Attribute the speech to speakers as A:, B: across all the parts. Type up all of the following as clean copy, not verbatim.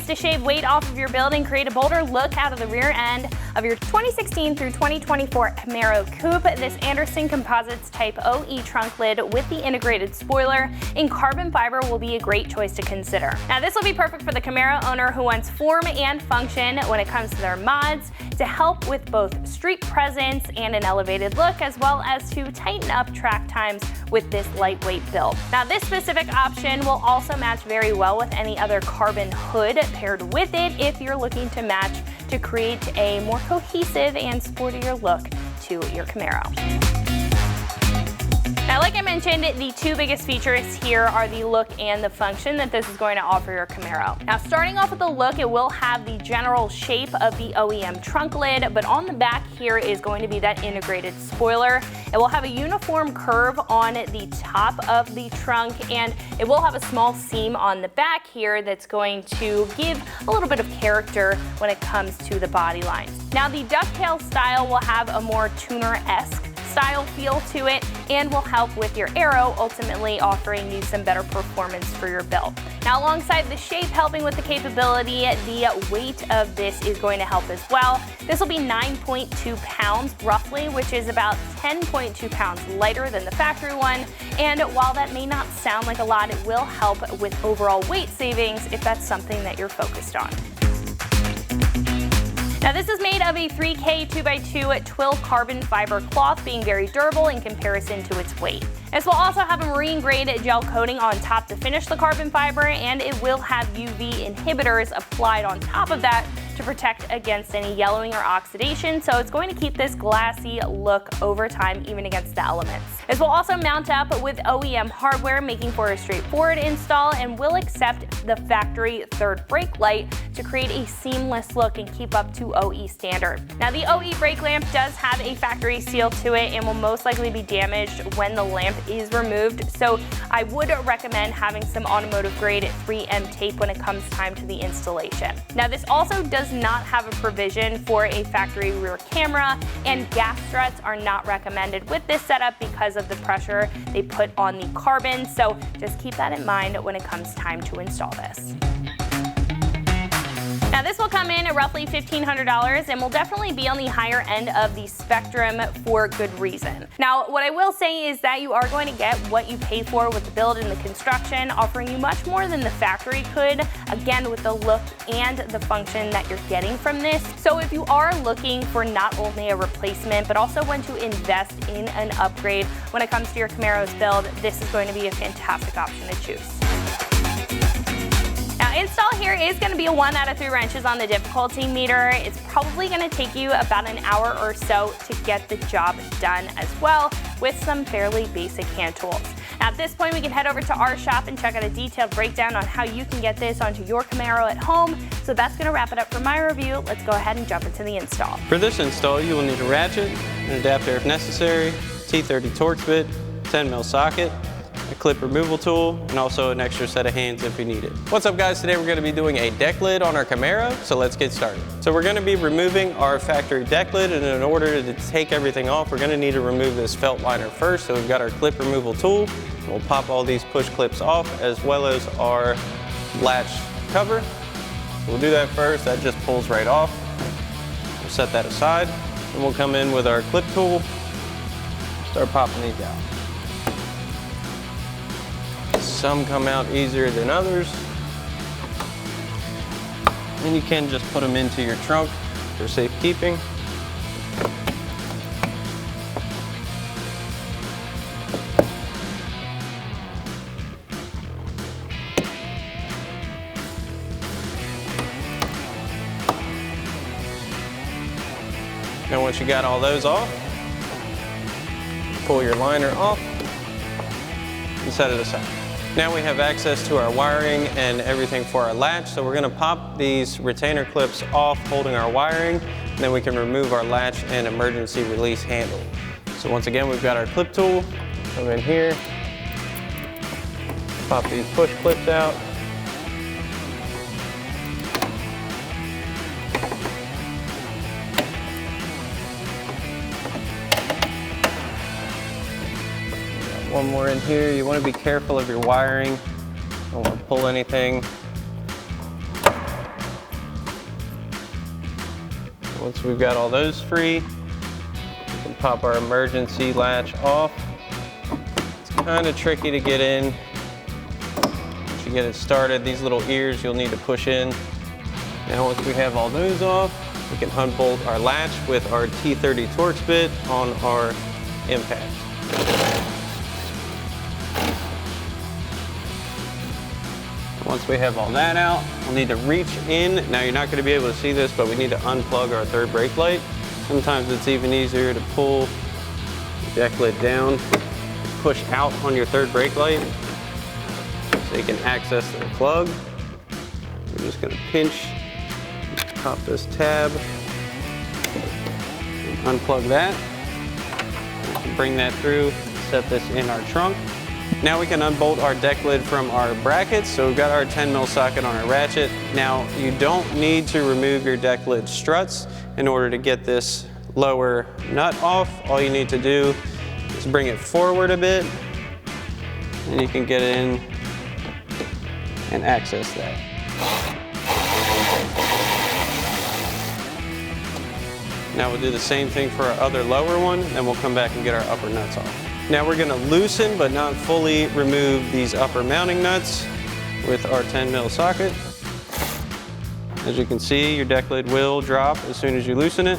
A: to shave weight off of your build and create a bolder look out of the rear end of your 2016 through 2024 Camaro Coupe, this Anderson Composites Type OE trunk lid with the integrated spoiler in carbon fiber will be a great choice to consider. Now this will be perfect for the Camaro owner who wants form and function when it comes to their mods, to help with both street presence and an elevated look, as well as to tighten up track times with this lightweight build. Now this specific option will also match very well with any other carbon hood paired with it if you're looking to match to create a more cohesive and sportier look to your Camaro. Now, like I mentioned, the two biggest features here are the look and the function that this is going to offer your Camaro. Now, starting off with the look, it will have the general shape of the OEM trunk lid, but on the back here is going to be that integrated spoiler. It will have a uniform curve on the top of the trunk, and it will have a small seam on the back here that's going to give a little bit of character when it comes to the body line. Now, the ducktail style will have a more tuner-esque style feel to it and will help with your aero, ultimately offering you some better performance for your build. Now, alongside the shape helping with the capability, the weight of this is going to help as well. This will be 9.2 pounds roughly, which is about 10.2 pounds lighter than the factory one. And while that may not sound like a lot, it will help with overall weight savings if that's something that you're focused on. Now this is made of a 3K 2x2 twill carbon fiber cloth, being very durable in comparison to its weight. This will also have a marine grade gel coating on top to finish the carbon fiber, and it will have UV inhibitors applied on top of that to protect against any yellowing or oxidation, so it's going to keep this glassy look over time, even against the elements. This will also mount up with OEM hardware, making for a straightforward install, and will accept the factory third brake light to create a seamless look and keep up to OE standard. Now the OE brake lamp does have a factory seal to it and will most likely be damaged when the lamp is removed, so I would recommend having some automotive grade 3M tape when it comes time to the installation. Now this also does not have a provision for a factory rear camera, and gas struts are not recommended with this setup because of the pressure they put on the carbon, so just keep that in mind when it comes time to install this. Now this will come in at roughly $1,500 and will definitely be on the higher end of the spectrum for good reason. Now what I will say is that you are going to get what you pay for with the build and the construction, offering you much more than the factory could, again with the look and the function that you're getting from this. So if you are looking for not only a replacement but also want to invest in an upgrade when it comes to your Camaro's build, this is going to be a fantastic option to choose. Now install here is going to be a 1 out of 3 wrenches on the difficulty meter. It's probably going to take you about an hour or so to get the job done as well, with some fairly basic hand tools. Now at this point we can head over to our shop and check out a detailed breakdown on how you can get this onto your Camaro at home. So that's going to wrap it up for my review. Let's go ahead and jump into the install.
B: For this install you will need a ratchet, an adapter if necessary, T30 Torx bit, 10mm socket, a clip removal tool, and also an extra set of hands if you need it. What's up guys, today we're going to be doing a deck lid on our Camaro, so let's get started. So we're going to be removing our factory deck lid, and in order to take everything off, we're going to need to remove this felt liner first. So we've got our clip removal tool. We'll pop all these push clips off, as well as our latch cover. So we'll do that first, that just pulls right off. We'll set that aside, and we'll come in with our clip tool, start popping these out. Some come out easier than others, and you can just put them into your trunk for safekeeping. Now once you got all those off, pull your liner off and set it aside. Now we have access to our wiring and everything for our latch, so we're going to pop these retainer clips off holding our wiring, and then we can remove our latch and emergency release handle. So once again, we've got our clip tool, come in here, pop these push clips out. One more in here. You want to be careful of your wiring. Don't want to pull anything. Once we've got all those free, we can pop our emergency latch off. It's kind of tricky to get in. Once you get it started, these little ears you'll need to push in. Now once we have all those off, we can unbolt our latch with our T30 Torx bit on our impact. Once we have all that out, we'll need to reach in. Now you're not going to be able to see this, but we need to unplug our third brake light. Sometimes it's even easier to pull the deck lid down, push out on your third brake light so you can access the plug. We're just going to pinch, pop this tab, and unplug that. We can bring that through, set this in our trunk. Now we can unbolt our deck lid from our brackets. So we've got our 10mm socket on our ratchet. Now you don't need to remove your deck lid struts in order to get this lower nut off. All you need to do is bring it forward a bit and you can get in and access that. Now we'll do the same thing for our other lower one, then we'll come back and get our upper nuts off. Now we're going to loosen but not fully remove these upper mounting nuts with our 10mm socket. As you can see, your deck lid will drop as soon as you loosen it.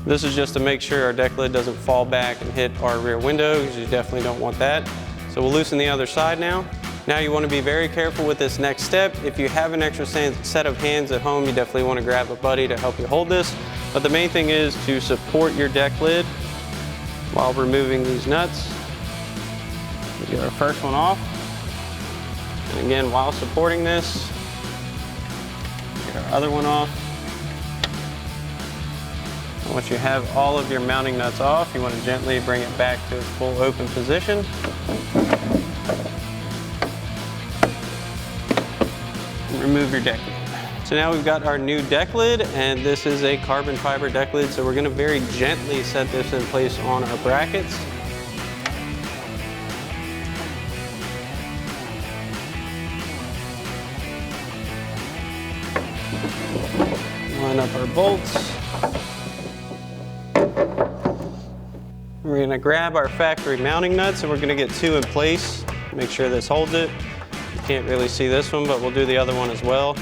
B: This is just to make sure our deck lid doesn't fall back and hit our rear window, because you definitely don't want that. So we'll loosen the other side now. Now you want to be very careful with this next step. If you have an extra set of hands at home, you definitely want to grab a buddy to help you hold this. But the main thing is to support your deck lid while removing these nuts. We get our first one off. And again, while supporting this, get our other one off. And once you have all of your mounting nuts off, you want to gently bring it back to its full open position. Remove your deck lid. So now we've got our new deck lid, and this is a carbon fiber deck lid, so we're going to very gently set this in place on our brackets. Line up our bolts. We're going to grab our factory mounting nuts, and we're going to get two in place. Make sure this holds it. Can't really see this one, but we'll do the other one as well.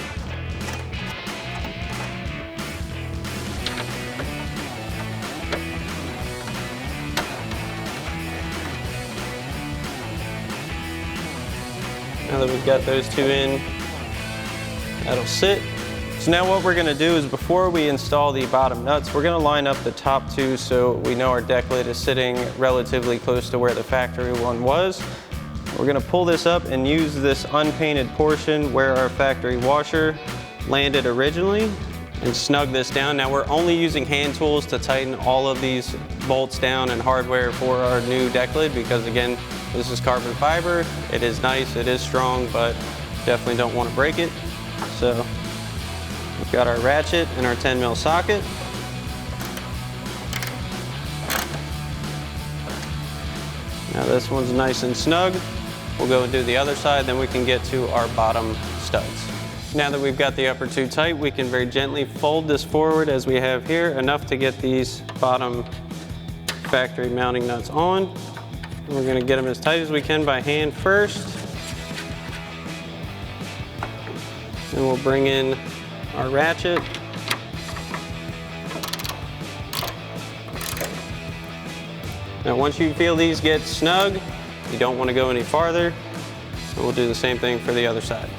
B: Now that we've got those two in, that'll sit. So now what we're going to do is, before we install the bottom nuts, we're going to line up the top two so we know our deck lid is sitting relatively close to where the factory one was. We're going to pull this up and use this unpainted portion where our factory washer landed originally and snug this down. Now we're only using hand tools to tighten all of these bolts down and hardware for our new deck lid, because again, this is carbon fiber. It is nice, it is strong, but definitely don't want to break it. So we've got our ratchet and our 10mm socket. Now this one's nice and snug. We'll go and do the other side, then we can get to our bottom studs. Now that we've got the upper two tight, we can very gently fold this forward as we have here, enough to get these bottom factory mounting nuts on. And we're going to get them as tight as we can by hand first. Then we'll bring in our ratchet. Now once you feel these get snug, you don't want to go any farther, and we'll do the same thing for the other side.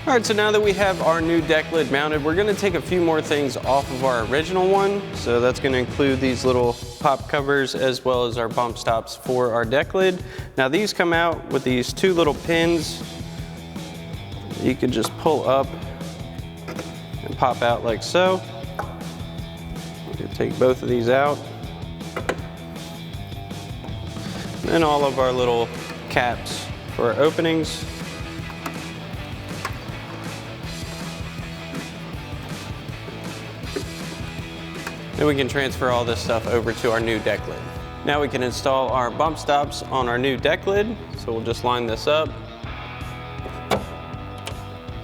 B: All right, so now that we have our new deck lid mounted, we're going to take a few more things off of our original one. So that's going to include these little pop covers as well as our bump stops for our deck lid. Now these come out with these two little pins. You can just pull up and pop out like so. I'm going to take both of these out. And all of our little caps for our openings. Then we can transfer all this stuff over to our new deck lid. Now we can install our bump stops on our new deck lid. So we'll just line this up,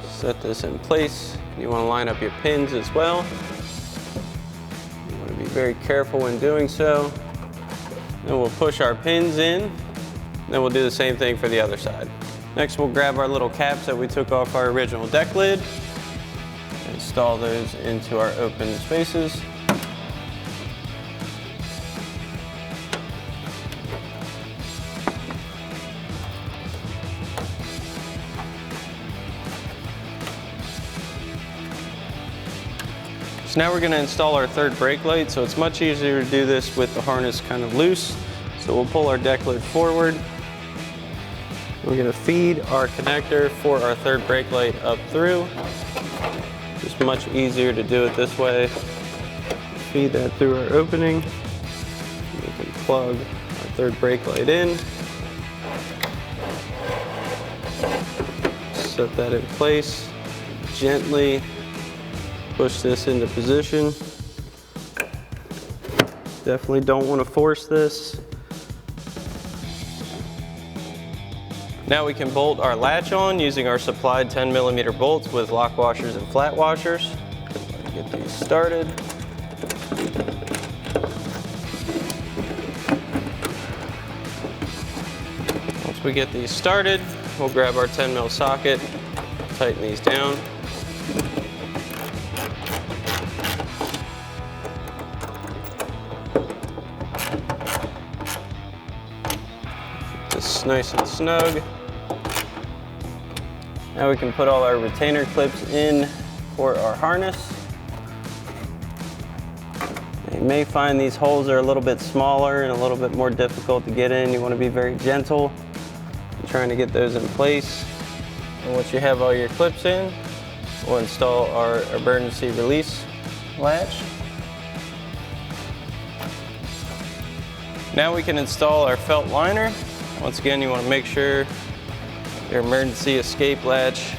B: set this in place, You want to line up your pins as well. You want to be very careful when doing so. Then we'll push our pins in. Then we'll do the same thing for the other side. Next, we'll grab our little caps that we took off our original deck lid. Install those into our open spaces. So now we're going to install our third brake light, so it's much easier to do this with the harness kind of loose. So we'll pull our deck lid forward. We're going to feed our connector for our third brake light up through. Just much easier to do it this way. Feed that through our opening. We can plug our third brake light in. Set that in place. Gently push this into position. Definitely don't want to force this. Now we can bolt our latch on using our supplied 10mm bolts with lock washers and flat washers. Get these started. Once we get these started, we'll grab our 10mm socket, tighten these down. This is nice and snug. Now we can put all our retainer clips in for our harness. You may find these holes are a little bit smaller and a little bit more difficult to get in. You want to be very gentle in trying to get those in place. And once you have all your clips in, we'll install our emergency release latch. Now we can install our felt liner. Once again, you want to make sure your emergency escape latch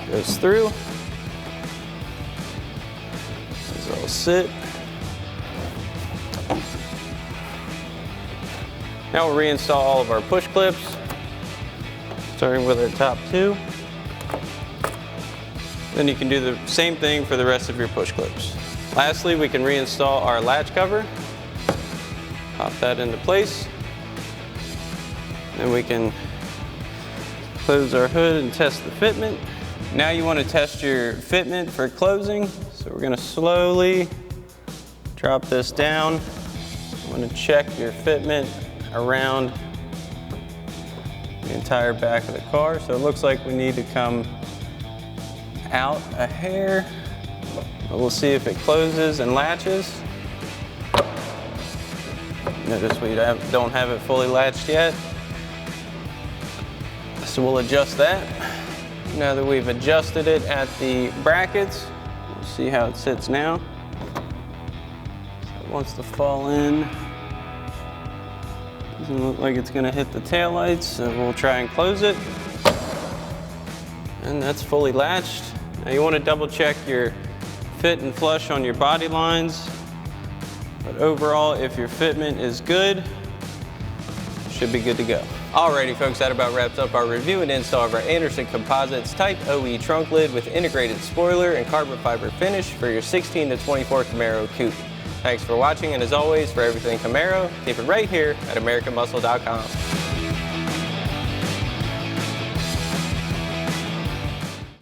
B: goes through. These all sit. Now we'll reinstall all of our push clips, starting with our top two. Then you can do the same thing for the rest of your push clips. Lastly, we can reinstall our latch cover. Pop that into place. Then we can close our hood and test the fitment. Now you want to test your fitment for closing. So we're going to slowly drop this down. You want to check your fitment around the entire back of the car. So it looks like we need to come out a hair. But we'll see if it closes and latches. Notice we don't have it fully latched yet. So we'll adjust that. Now that we've adjusted it at the brackets, we'll see how it sits now. So it wants to fall in. Doesn't look like it's gonna hit the taillights, so we'll try and close it. And that's fully latched. Now you wanna double check your fit and flush on your body lines. But overall, if your fitment is good, you should be good to go. Alrighty folks, that about wraps up our review and install of our Anderson Composites Type OE trunk lid with integrated spoiler and carbon fiber finish for your 16 to 24 Camaro Coupe. Thanks for watching, and as always, for everything Camaro, keep it right here at AmericanMuscle.com.